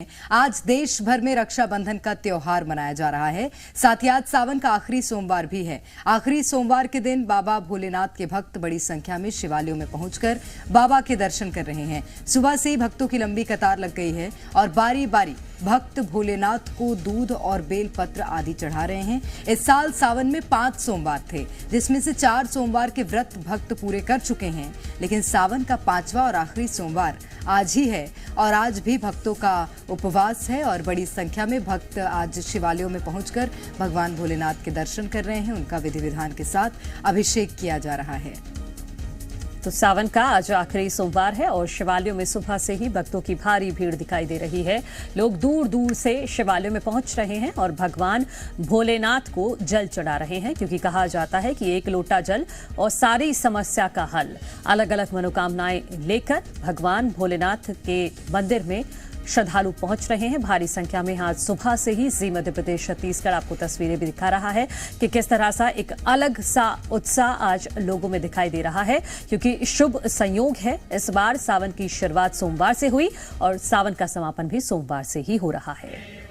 आज देश भर में रक्षाबंधन का त्योहार मनाया जा रहा है। साथ ही आज सावन का आखिरी सोमवार भी है। आखिरी सोमवार के दिन बाबा भोलेनाथ के भक्त बड़ी संख्या में शिवालयों में पहुंचकर बाबा के दर्शन कर रहे हैं। सुबह से ही भक्तों की लंबी कतार लग गई है और बारी बारी भक्त भोलेनाथ को दूध और बेल पत्र आदि चढ़ा रहे हैं। इस साल सावन में 5 सोमवार थे, जिसमें से 4 सोमवार के व्रत भक्त पूरे कर चुके हैं, लेकिन सावन का 5वां और आखिरी सोमवार आज ही है और आज भी भक्तों का उपवास है और बड़ी संख्या में भक्त आज शिवालयों में पहुंचकर भगवान भोलेनाथ के दर्शन कर रहे हैं। उनका विधि विधान के साथ अभिषेक किया जा रहा है। तो सावन का आज आखिरी सोमवार है और शिवालयों में सुबह से ही भक्तों की भारी भीड़ दिखाई दे रही है। लोग दूर दूर से शिवालयों में पहुंच रहे हैं और भगवान भोलेनाथ को जल चढ़ा रहे हैं, क्योंकि कहा जाता है कि एक लोटा जल और सारी समस्या का हल। अलग अलग मनोकामनाएं लेकर भगवान भोलेनाथ के मंदिर में श्रद्धालु पहुंच रहे हैं। भारी संख्या में आज सुबह से ही जी मध्य प्रदेश छत्तीसगढ़ आपको तस्वीरें भी दिखा रहा है कि किस तरह सा एक अलग सा उत्साह आज लोगों में दिखाई दे रहा है, क्योंकि शुभ संयोग है। इस बार सावन की शुरुआत सोमवार से हुई और सावन का समापन भी सोमवार से ही हो रहा है।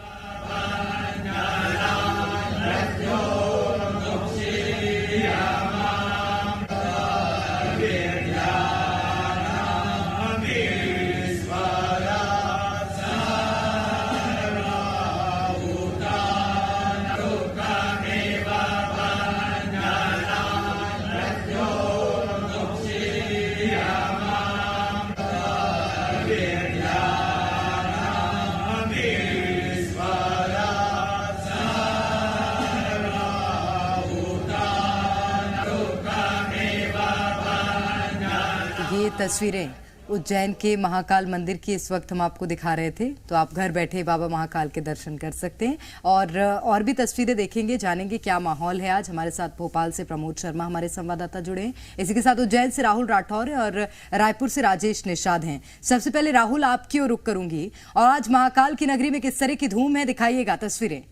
ये तस्वीरें उज्जैन के महाकाल मंदिर की इस वक्त हम आपको दिखा रहे थे, तो आप घर बैठे बाबा महाकाल के दर्शन कर सकते हैं और भी तस्वीरें देखेंगे, जानेंगे क्या माहौल है आज। हमारे साथ भोपाल से प्रमोद शर्मा हमारे संवाददाता जुड़े हैं, इसी के साथ उज्जैन से राहुल राठौर और रायपुर से राजेश निषाद हैं। सबसे पहले राहुल, आपकी ओर रुख करूंगी और आज महाकाल की नगरी में किस तरह की धूम है, दिखाइएगा तस्वीरें।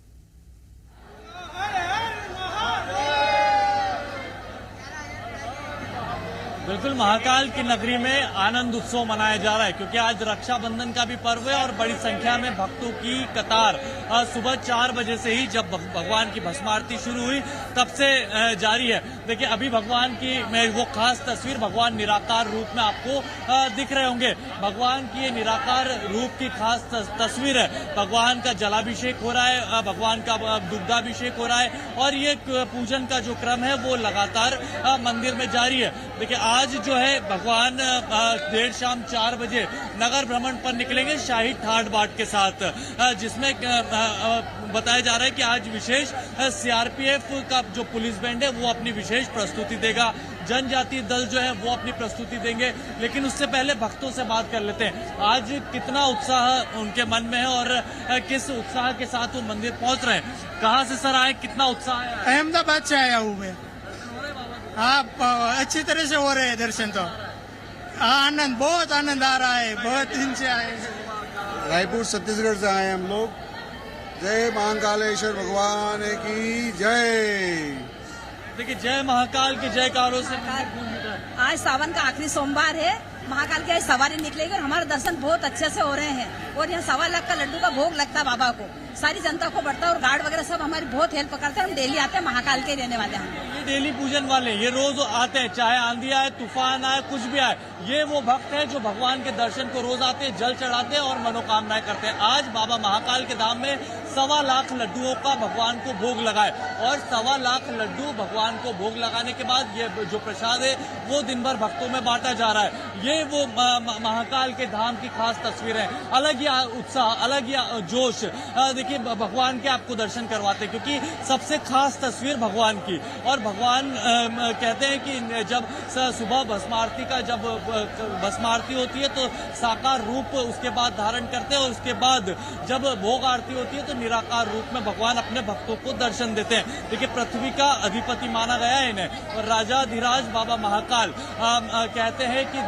बिल्कुल, महाकाल की नगरी में आनंद उत्सव मनाया जा रहा है, क्योंकि आज रक्षाबंधन का भी पर्व है और बड़ी संख्या में भक्तों की कतार सुबह 4 बजे से ही, जब भगवान की भस्म आरती शुरू हुई, तब से जारी है। देखिए, अभी भगवान की मैं वो खास तस्वीर, भगवान निराकार रूप में आपको दिख रहे होंगे। भगवान की ये निराकार रूप की खास तस्वीर है। भगवान का जलाभिषेक हो रहा है, भगवान का दुग्धाभिषेक हो रहा है और ये पूजन का जो क्रम है वो लगातार मंदिर में जारी है। देखिए, आज जो है भगवान देर शाम 4 बजे नगर भ्रमण पर निकलेंगे शाही ठाट बाट के साथ, जिसमें बताया जा रहा है कि आज विशेष सीआरपीएफ का जो पुलिस बैंड है वो अपनी विशेष प्रस्तुति देगा, जनजातीय दल जो है वो अपनी प्रस्तुति देंगे। लेकिन उससे पहले भक्तों से बात कर लेते हैं, आज कितना उत्साह उनके मन में है और किस उत्साह के साथ वो मंदिर पहुंच रहे हैं। कहाँ से सर आए, कितना उत्साह है? अहमदाबाद से आया हूँ मैं। हाँ, अच्छी तरह से हो रहे हैं दर्शन, तो आनंद, बहुत आनंद आ रहा है। बहुत दिन से आए, रायपुर छत्तीसगढ़ से आए हम लोग। जय महाकालेश्वर भगवान की जय। देखिए, जय महाकाल के जयकारों से आज सावन का आखिरी सोमवार है। महाकाल की आज सवारी निकलेगी और हमारे दर्शन बहुत अच्छे से हो रहे हैं और यहाँ 1.25 लाख का लड्डू का भोग लगता है बाबा को। सारी जनता को बढ़ता है और गार्ड वगैरह सब हमारी बहुत हेल्प करते हैं। हम डेली आते हैं, महाकाल के रहने वाले हैं। ये डेली पूजन वाले, ये रोज आते हैं, चाहे आंधी आए, तूफान आए, कुछ भी आए। ये वो भक्त हैं जो भगवान के दर्शन को रोज आते हैं, जल चढ़ाते हैं और मनोकामनाएं करते हैं। आज बाबा महाकाल के धाम में 1.25 लाख लड्डुओं का भगवान को भोग लगाए और 1.25 लाख लड्डू भगवान को भोग लगाने के बाद ये जो प्रसाद है वो दिन भर भक्तों में बांटा जा रहा है। ये वो महाकाल के धाम की खास तस्वीर है। अलग ही उत्साह, अलग ही जोश। देखिए, भगवान के आपको दर्शन करवाते हैं, क्योंकि सबसे खास तस्वीर भगवान की। और भगवान कहते हैं कि जब सुबह भस्मारती का जब भस्मारती होती है तो साकार रूप उसके बाद धारण करते हैं और उसके बाद जब भोग आरती होती है तो निराकार रूप में भगवान अपने भक्तों को दर्शन देते हैं। देखिए, पृथ्वी का अधिपति माना गया है इन्हें और राजाधिराज बाबा महाकाल कहते हैं कि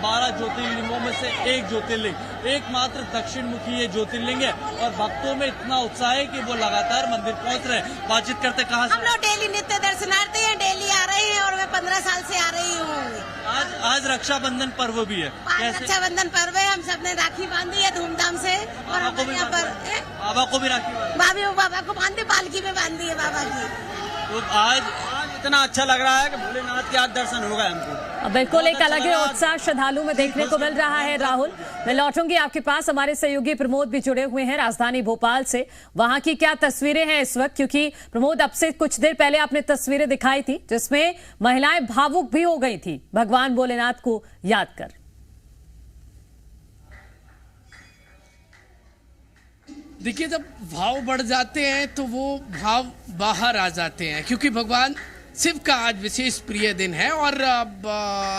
12 ज्योतिर्लिंगों में से एक ज्योतिर्लिंग, एकमात्र दक्षिण मुखी ये ज्योतिर्लिंग है और भक्तों में इतना उत्साह है कि वो लगातार मंदिर पहुंच रहे हैं। बातचीत करते, कहाँ हम लोग डेली नित्य दर्शनार्थी हैं, डेली आ रहे हैं और मैं 15 साल से आ रही हूँ। आज रक्षाबंधन पर्व भी है, आज रक्षाबंधन पर्व है, हम सबने राखी बांधी है धूमधाम से। और हम यहाँ पर बाबा को भी राखी बाबा को बांधे, पालकी में बांधी है बाबा की। तो आज इतना अच्छा लग रहा है कि भोलेनाथ के आज दर्शन हो गए हमको। बिल्कुल एक अलग ही उत्साह श्रद्धालु में देखने को मिल रहा है। राहुल, मैं लौटूंगी आपके पास, हमारे सहयोगी प्रमोद भी जुड़े हुए हैं राजधानी भोपाल से। वहां की क्या तस्वीरें हैं इस वक्त, क्योंकि प्रमोद अब से कुछ देर पहले आपने तस्वीरें दिखाई थी जिसमें महिलाएं भावुक भी हो गई थी भगवान भोलेनाथ को याद कर। देखिए, जब भाव बढ़ जाते हैं तो वो भाव बाहर आ जाते हैं, क्योंकि भगवान शिव का आज विशेष प्रिय दिन है। और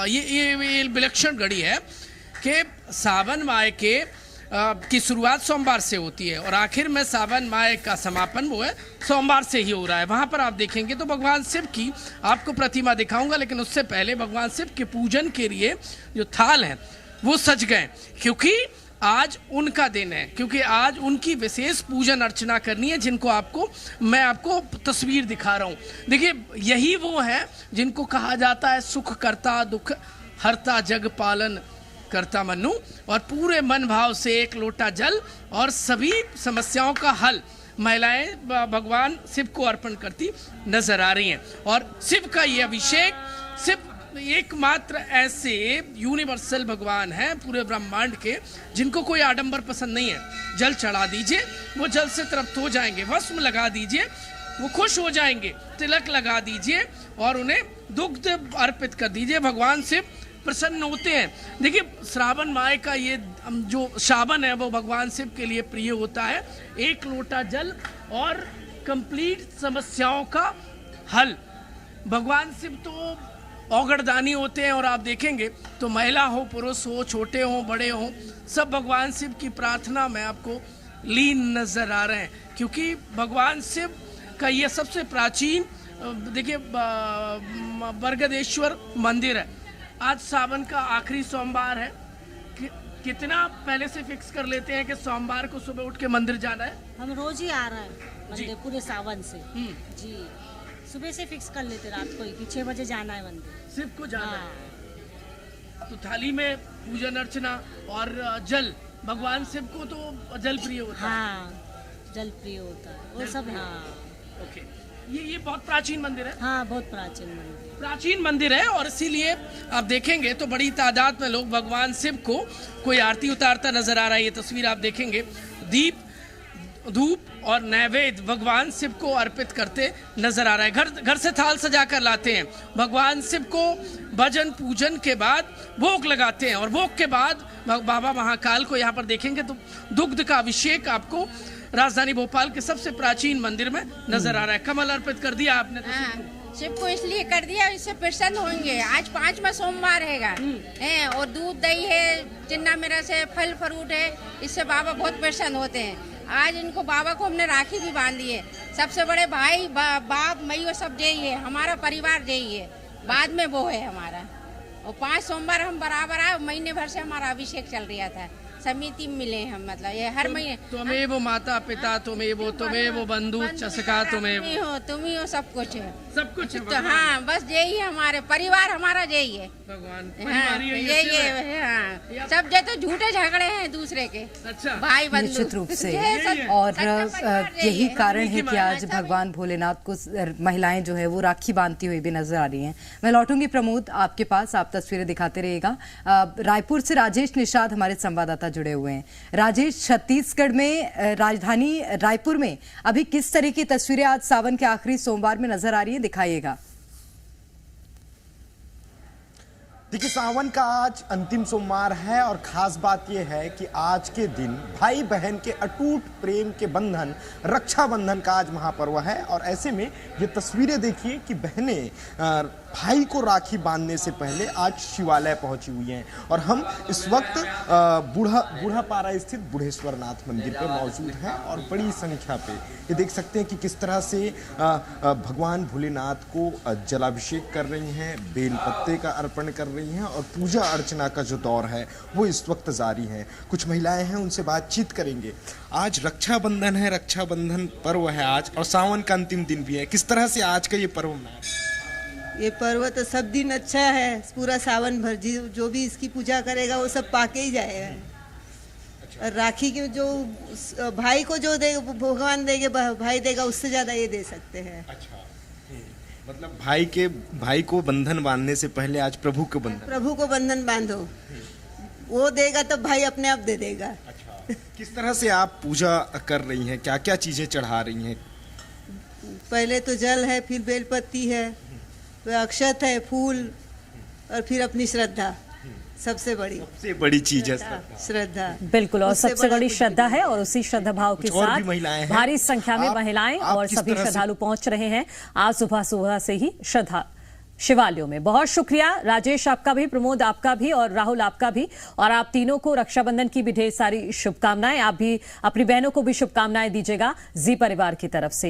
ये विलक्षण घड़ी है कि सावन माह की शुरुआत सोमवार से होती है और आखिर में सावन माह का समापन वो है सोमवार से ही हो रहा है। वहाँ पर आप देखेंगे तो भगवान शिव की आपको प्रतिमा दिखाऊंगा, लेकिन उससे पहले भगवान शिव के पूजन के लिए जो थाल हैं वो सज गए, क्योंकि आज उनका दिन है, क्योंकि आज उनकी विशेष पूजन अर्चना करनी है, जिनको मैं आपको तस्वीर दिखा रहा हूँ। देखिए, यही वो है जिनको कहा जाता है सुख करता, दुख हरता, जग पालन करता मनु, और पूरे मन भाव से एक लोटा जल और सभी समस्याओं का हल महिलाएं भगवान शिव को अर्पण करती नजर आ रही हैं। और शिव का ये अभिषेक, शिव एकमात्र ऐसे यूनिवर्सल भगवान हैं पूरे ब्रह्मांड के जिनको कोई आडंबर पसंद नहीं है। जल चढ़ा दीजिए, वो जल से तृप्त हो जाएंगे, भस्म लगा दीजिए, वो खुश हो जाएंगे, तिलक लगा दीजिए और उन्हें दुग्ध अर्पित कर दीजिए, भगवान से प्रसन्न होते हैं। देखिए, श्रावण माह का ये जो श्रावण है वो भगवान शिव के लिए प्रिय होता है। एक लोटा जल और कंप्लीट समस्याओं का हल। भगवान शिव तो औगड़दानी होते हैं और आप देखेंगे तो महिला हो, पुरुष हो, छोटे हो, बड़े हो, सब भगवान शिव की प्रार्थना में आपको लीन नजर आ रहे हैं, क्योंकि भगवान शिव का ये सबसे प्राचीन, देखिए, बरगदेश्वर मंदिर है। आज सावन का आखिरी सोमवार है। कितना पहले से फिक्स कर लेते हैं कि सोमवार को सुबह उठ के मंदिर जाना है? हम रोज ही आ रहे हैं मंदिर पूरे सावन से जी। सुबह से फिक्स कर लेते, रात को ही 6 बजे जाना है मंदिर, शिव को जाना है। तो थाली में पूजन अर्चना और जल, भगवान शिव को तो जल प्रिय होता है। हाँ, जल प्रिय होता है वो सब। हाँ, ओके। ये बहुत प्राचीन मंदिर है। हाँ, बहुत प्राचीन मंदिर है और इसीलिए आप देखेंगे तो बड़ी तादाद में लोग भगवान शिव को कोई आरती उतारता नजर आ रहा है। ये तस्वीर आप देखेंगे, दीप, धूप और नैवेद्य भगवान शिव को अर्पित करते नजर आ रहा है। घर से थाल सजा कर लाते हैं, भगवान शिव को भजन पूजन के बाद भोग लगाते हैं और भोग के बाद बाबा महाकाल को यहाँ पर देखेंगे तो दुग्ध का अभिषेक आपको राजधानी भोपाल के सबसे प्राचीन मंदिर में नजर आ रहा है। कमल अर्पित कर दिया आपने तो शिव को इसलिए कर दिया, इससे प्रसन्न होंगे। आज 5वां सोमवार है और दूध दही है, चिन्ना मिरा से फल फ्रूट है, इससे बाबा बहुत प्रसन्न होते हैं। आज इनको बाबा को हमने राखी भी बांधी है। सबसे बड़े भाई बाप मई वो सब यही है, हमारा परिवार यही है, बाद में वो है हमारा। और 5 सोमवार हम बराबर आए, महीने भर से हमारा अभिषेक चल रहा था, समिति मिले हम, मतलब ये हर महीने। तुम्हें वो माता पिता, तुम्हें वो बंधु चसका, तुम ही हो, सब कुछ है, सब कुछ है। तो हाँ, बस यही है हमारे परिवार, हमारा यही है भगवान। हाँ, यही है। हाँ, सब जो तो झूठे झगड़े हैं दूसरे के, अच्छा, भाई बंधु निश्चित रूप से। और यही कारण है कि आज भगवान भोलेनाथ को महिलाएं जो है वो राखी बांधती हुई भी नजर आ रही हैं। मैं लौटूंगी प्रमोद आपके पास, आप तस्वीरें दिखाते रहिएगा। रायपुर से राजेश निषाद हमारे संवाददाता जुड़े हुए हैं। राजेश, छत्तीसगढ़ में राजधानी रायपुर में अभी किस तरह की तस्वीरें आज सावन के आखिरी सोमवार में नजर आ रही है, दिखाइएगा। देखिए, सावन का आज अंतिम सोमवार है और खास बात यह है कि आज के दिन भाई बहन के अटूट प्रेम के बंधन, रक्षाबंधन का आज महापर्व है। और ऐसे में ये तस्वीरें देखिए कि बहनें भाई को राखी बांधने से पहले आज शिवालय पहुंची हुई हैं और हम इस वक्त बूढ़ापारा स्थित बुढ़ेश्वरनाथ मंदिर पे मौजूद हैं और बड़ी संख्या पे ये देख सकते हैं कि किस तरह से भगवान भोलेनाथ को जलाभिषेक कर रही हैं, बेल पत्ते का अर्पण कर रही हैं और पूजा अर्चना का जो दौर है वो इस वक्त जारी है। कुछ महिलाएं हैं, उनसे बातचीत करेंगे। आज रक्षाबंधन है, रक्षाबंधन पर्व है आज, और सावन का अंतिम दिन भी है। किस तरह से आज का ये पर्व मनाया? ये पर्व तो सब दिन अच्छा है, पूरा सावन भर जो भी इसकी पूजा करेगा वो सब पाके ही जाएगा। और राखी के जो भाई को जो देगा भगवान देंगे, भाई देगा, उससे ज्यादा ये दे सकते हैं। अच्छा, मतलब भाई को बंधन बांधने से पहले आज प्रभु को बंधन बांधो, वो देगा तब भाई अपने आप दे देगा। अच्छा, किस तरह से आप पूजा कर रही हैं, क्या क्या चीजें चढ़ा रही हैं? पहले तो जल है, फिर बेलपत्ती है, फिर अक्षत है, फूल, और फिर अपनी श्रद्धा। सबसे बड़ी चीज है श्रद्धा। बिल्कुल, और सबसे बड़ी श्रद्धा है, और उसी श्रद्धा भाव के साथ भारी संख्या में महिलाएं और सभी श्रद्धालु पहुंच रहे हैं आज सुबह से ही श्रद्धा शिवालयों में। बहुत शुक्रिया राजेश, आपका भी, प्रमोद आपका भी, और राहुल आपका भी, और आप तीनों को रक्षाबंधन की भी ढेर सारी शुभकामनाएं। आप भी अपनी बहनों को भी शुभकामनाएं दीजिएगा जी परिवार की तरफ से।